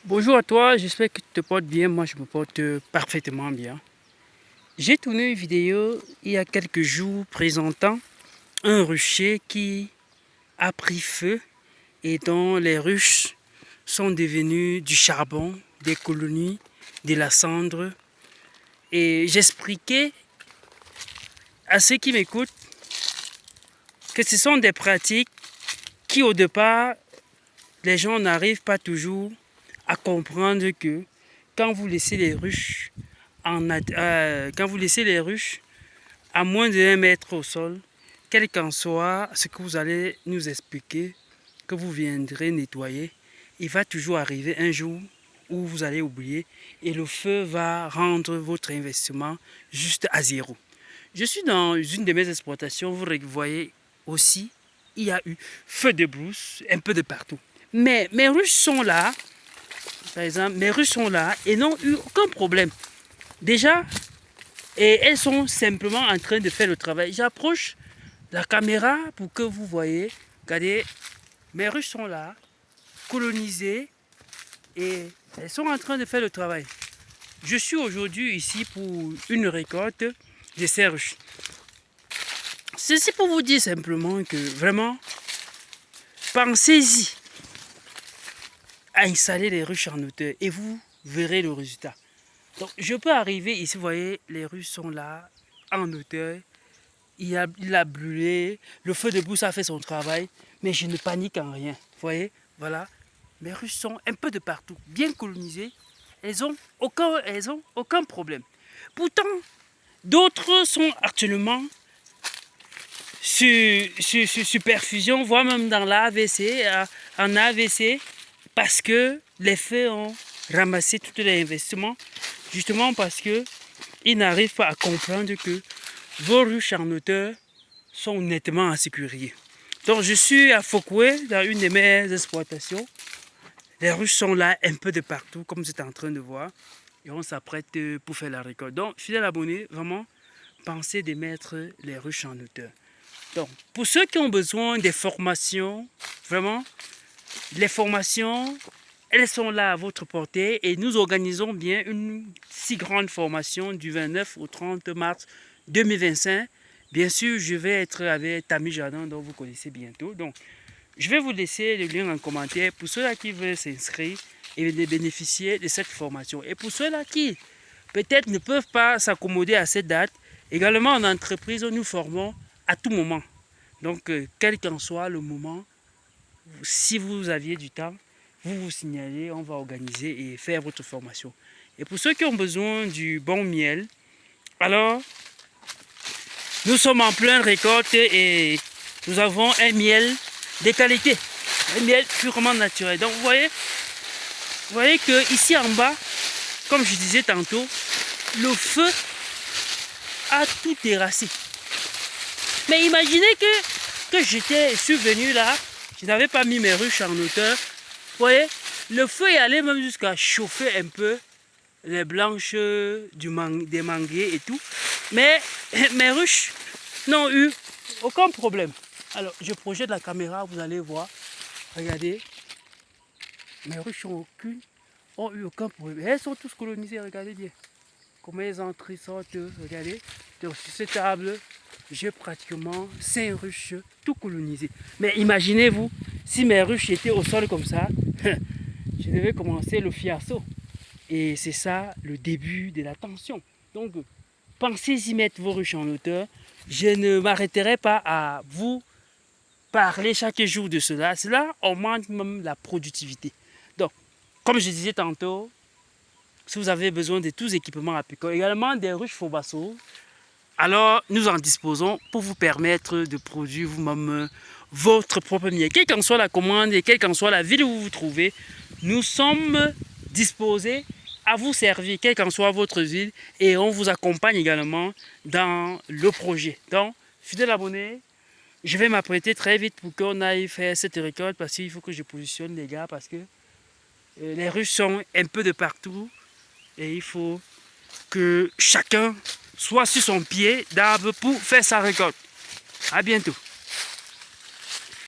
Bonjour à toi, j'espère que tu te portes bien. Moi, je me porte parfaitement bien. J'ai tourné une vidéo il y a quelques jours présentant un rucher qui a pris feu et dont les ruches sont devenues du charbon, des colonies, de la cendre. Et j'expliquais à ceux qui m'écoutent que ce sont des pratiques qui, au départ, les gens n'arrivent pas toujours à comprendre que quand vous laissez les ruches à moins de 1 mètre au sol, quel qu'en soit ce que vous allez nous expliquer, que vous viendrez nettoyer, il va toujours arriver un jour où vous allez oublier et le feu va rendre votre investissement juste à zéro. Je suis dans une de mes exploitations, vous voyez aussi, il y a eu feu de brousse un peu de partout. Mais mes ruches sont là, par exemple, mes ruches sont là et n'ont eu aucun problème. Déjà, et elles sont simplement en train de faire le travail. J'approche la caméra pour que vous voyez. Regardez, mes ruches sont là, colonisées, et elles sont en train de faire le travail. Je suis aujourd'hui ici pour une récolte de ces ruches. Ceci pour vous dire simplement que vraiment, pensez-y à installer les ruches en hauteur et vous verrez le résultat. Donc je peux arriver ici, vous voyez, les ruches sont là, en hauteur. Il a brûlé, le feu de brousse a fait son travail, mais je ne panique en rien. Vous voyez, voilà, mes ruches sont un peu de partout, bien colonisées, elles ont aucun problème. Pourtant, d'autres sont actuellement sur perfusion, voire même dans l'AVC, en AVC, parce que les feux ont ramassé tous les investissements, justement parce qu'ils n'arrivent pas à comprendre que vos ruches en hauteur sont nettement insécurisées. Donc je suis à Fokoué, dans une de mes exploitations. Les ruches sont là un peu de partout, comme vous êtes en train de voir. Et on s'apprête pour faire la récolte. Donc, fidèles abonnés, vraiment, pensez de mettre les ruches en hauteur. Donc, pour ceux qui ont besoin des formations, vraiment, les formations, elles sont là à votre portée et nous organisons bien une si grande formation du 29 au 30 mars 2025. Bien sûr, je vais être avec Tami Jardin, dont vous connaissez bientôt. Donc, je vais vous laisser le lien en commentaire pour ceux-là qui veulent s'inscrire et bénéficier de cette formation. Et pour ceux-là qui peut-être ne peuvent pas s'accommoder à cette date, également en entreprise, nous formons à tout moment. Donc, quel qu'en soit le moment, si vous aviez du temps, vous vous signalez, on va organiser et faire votre formation. Et pour ceux qui ont besoin du bon miel, alors, nous sommes en pleine récolte et nous avons un miel de qualité, un miel purement naturel. Donc, vous voyez que ici en bas, comme je disais tantôt, le feu a tout terrassé. Mais imaginez que je suis venu là, je n'avais pas mis mes ruches en hauteur. Vous voyez, le feu est allé même jusqu'à chauffer un peu les blanches des manguiers et tout. Mais mes ruches n'ont eu aucun problème. Alors, je projette la caméra, vous allez voir. Regardez, mes ruches ont eu aucun problème. Elles sont tous colonisées, regardez bien. Comment elles entrent, sortent, regardez. Donc, sur cette table, j'ai pratiquement 5 ruches tout colonisées. Mais imaginez-vous, si mes ruches étaient au sol comme ça, je devais commencer le fiasco. Et c'est ça le début de la tension. Donc, pensez-y mettre vos ruches en hauteur. Je ne m'arrêterai pas à vous parler chaque jour de cela. Cela augmente même la productivité. Donc, comme je disais tantôt, si vous avez besoin de tous les équipements apicoles, également des ruches Fobasso, alors nous en disposons pour vous permettre de produire vous-même votre propre miel. Quelle qu'en soit la commande et quelle qu'en soit la ville où vous vous trouvez, nous sommes disposés à vous servir, quelle qu'en soit votre ville, et on vous accompagne également dans le projet. Donc, fidèles abonnés, je vais m'apprêter très vite pour qu'on aille faire cette récolte parce qu'il faut que je positionne les gars parce que les ruches sont un peu de partout et il faut que chacun soit sur son pied d'arbre pour faire sa récolte. À bientôt.